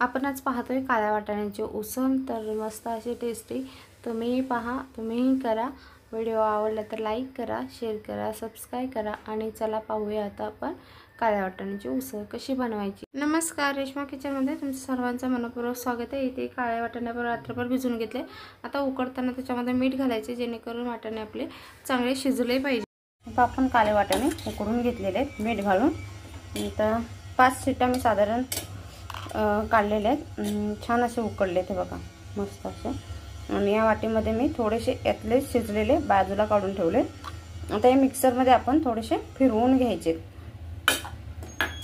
आपण आज पाहतोय काळ्या वाटाण्याची उसळ। तर मस्त अशी टेस्टी तुम्ही पहा, तुम्हीही करा। व्हिडिओ आवडला तर लाईक करा, शेअर करा, सबस्क्राइब करा आणि चला पाहूया आता आपण काळ्या वाटाण्याची उसळ कशी बनवायची। नमस्कार, रेश्मा किचनमध्ये तुमचं सर्वांचं मनपूर्वक स्वागत आहे। इथे काळ्या वाटाण्यावर रात्रभर भिजवून घेतले। आता उकडताना त्याच्यामध्ये मीठ घालायचे जेणेकरून वाटाणे आपले चांगले शिजले पाहिजे। आपण काळे वाटाणे उकडून घेतलेले आहेत मीठ घालून। आता 5 शिट्ट्या मी साधारण काढलेले आहेत। छान असे उकडले ते बघा, मस्त असे। आणि या वाटीमध्ये मी थोडेसे यातले शिजलेले बाजूला काढून ठेवले। आता हे मिक्सर मध्ये आपण थोडेसे फिरवून घ्यायचे।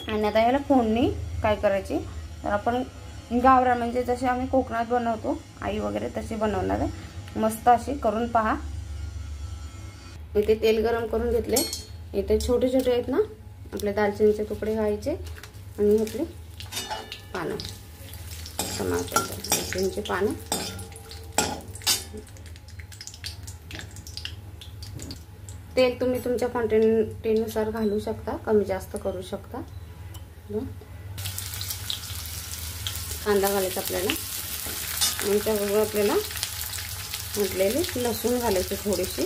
आणि आता याला फोडणी काय करायची, तर आपण गावरान म्हणजे जसे आम्ही कोकणात बनवतो आई वगैरे तशी बनवणार आहे। मस्त अशी करून पहा। इथे तेल गरम करून घेतले। इथे छोटे छोटे आहेत ना आपले दालचिनीचे तुकडे घालायचे आणि आपले पानं टमाट्याचे पानं, तेल तुम्ही तुमच्या क्वांटिटीनुसार घालू शकता, कमी जास्त करू शकता। कांदा घालायचा आपल्याला आणि त्याबरोबर आपल्याला म्हटलेले लसूण घालायचे। थोडीशी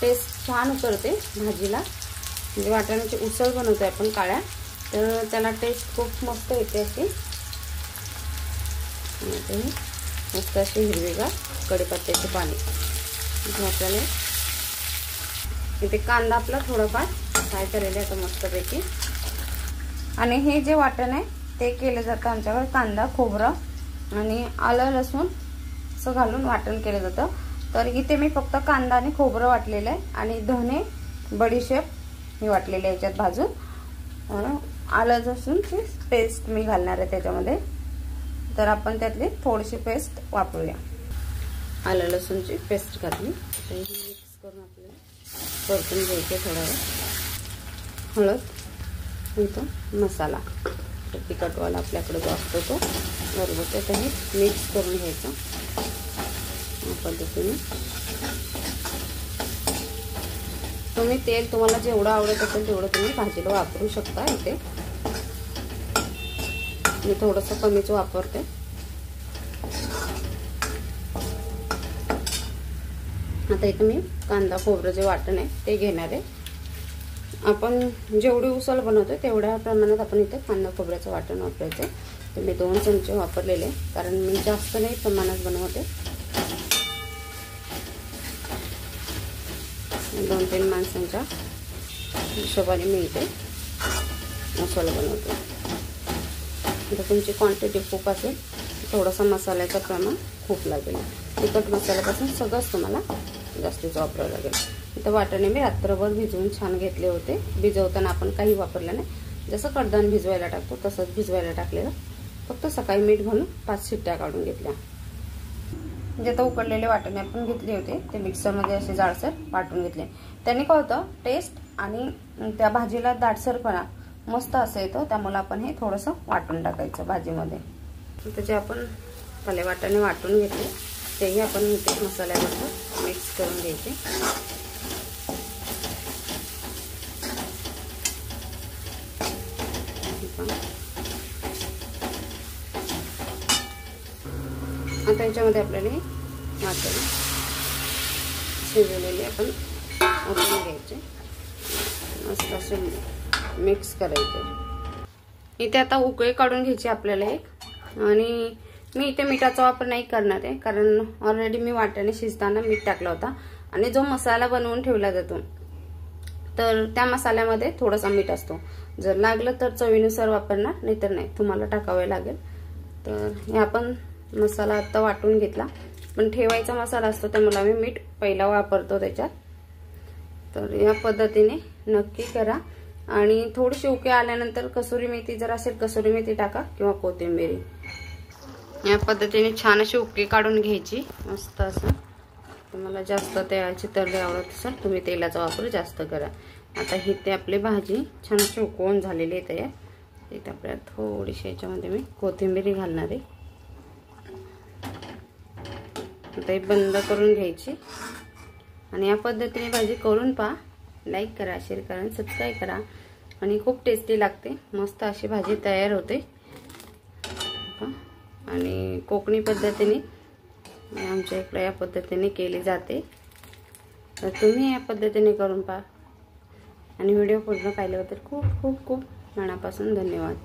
टेस्ट छान उतरते भाजीला, म्हणजे वाटाण्याची उसळ बनवतोय आपण काळ्या, तर त्याला टेस्ट खूप मस्त येते अशी। मस्त अशी हिरवीगार कढीपत्त्याची पाने आपल्याला। इथे कांदा आपला थोडाफार फ्राय केलेला आहे मस्तपैकी। आणि हे जे वाटण आहे ते केले जातं आमच्याकडे कांदा खोबरं आणि आलं लसूण असं घालून वाटण केलं जातं। तर इथे मी फक्त कांदा आणि खोबरं वाटलेलं आहे आणि धने बडीशेप मी वाटलेले याच्यात भाजून। आलं लसूणची पेस्ट मी घालणार आहे त्याच्यामध्ये, तर आपण त्यातली थोडीशी पेस्ट वापरूया। आलं लसूणची पेस्ट घातली, मिक्स करून आपल्याला परतून घ्यायचे। थोडा वेळ हळद, इथं मसाला तिखटवाला आपल्याकडे जो असतो तो बरोबर ते मिक्स करून घ्यायचं या पद्धतीने। तुम्ही तेल तुम्हाला जेवढं आवडत असेल तेवढं तुम्ही भाजीला वापरू शकता। इथे मी थोडंसं कमीच वापरते। आता इथे मी कांदा खोबरं जे वाटण आहे ते घेणार आहे। आपण जेवढी उसळ बनवतो तेवढ्या प्रमाणात आपण इथे कांदा खोबऱ्याचं वाटण वापरायचं। तर मी 2 चमचे वापरलेले, कारण मी जास्त नाही प्रमाणात बनवते। 2-3 माणसांच्या हिशोबाने मी इथे मसाला बनवते। जर तुमची क्वांटिटी खूप असेल थोडासा मसाल्याचं प्रमाण खूप लागेल। तिखट मसाल्यापासून सगळंच तुम्हाला जास्तीच वापरावं लागेल। इथं वाटाणे मी रात्रभर भिजवून छान घेतले होते। भिजवताना आपण काही वापरलं नाही, जसं कडधान्य भिजवायला टाकतो तसंच भिजवायला टाकलेलं। फक्त सकाळी मीठ घालून 5 शिट्ट्या काढून घेतल्या। जे आता उकडलेले वाटाणे आपण घेतले होते ते मिक्सरमध्ये असे जाडसर वाटून घेतले। त्यांनी काय होतं, टेस्ट आणि त्या भाजीला दाटसरपणा मस्त असं येतो। त्यामुळे आपण हे थोडंसं वाटून टाकायचं भाजीमध्ये। त्याचे आपण काळे वाटाणे वाटून घेतले, तेही आपण इथे मसाल्याबरोबर मिक्स करून घ्यायचे। आता याच्यामध्ये आपल्याला वाटाणे शिजवलेले आपण ओतून घ्यायचे, मस्त असे मिक्स करायचे। इथे आता उकळी काढून घ्यायची आपल्याला एक। आणि मी इथे मिठाचा वापर नाही करणार आहे, कारण ऑलरेडी मी वाटाणे शिजताना मीठ टाकला होता। आणि जो मसाला बनवून ठेवला जातो तर त्या मसाल्यामध्ये थोडासा मीठ असतो, जर लागलं तर चवीनुसार वापरणार, नाहीतर नाही तुम्हाला टाकावे लागेल। तर हे आपण मसाला आता वाटून घेतला, पण ठेवायचा मसाला असतो त्यामुळे आम्ही मीठ पहिला वापरतो त्याच्यात। तर या पद्धतीने नक्की करा। आणि थोडीशी उकळी आल्यानंतर कसुरी मेथी जर असेल कसुरी मेथी टाका किंवा कोथिंबीर। या पद्धतीने छान अशी उकळी काढून घ्यायची मस्त असं। तुम्हाला जास्त तेलाची तर्री आवडत असेल तुम्ही तेलाचा वापर जास्त करा। आता ही ते आपली भाजी छान अशी उकळून झालेली आहे तयार। इथे आपल्याला थोडीशी याच्यामध्ये मी कोथिंबीर घालणार आहे। आता ही बंद करून घ्यायची आणि या पद्धतीने भाजी करून पहा। लाईक करा, शेअर करा, सबस्क्राइब करा आणि खूप टेस्टी लागते। मस्त अशी भाजी तयार होते। आणि कोकणी पद्धतीने आमच्या इकडे या पद्धतीने केली जाते। तर तुम्ही या पद्धतीने करून पहा आणि व्हिडिओ पूर्ण पाहिल्याबद्दल खूप खूप खूप मनापासून धन्यवाद।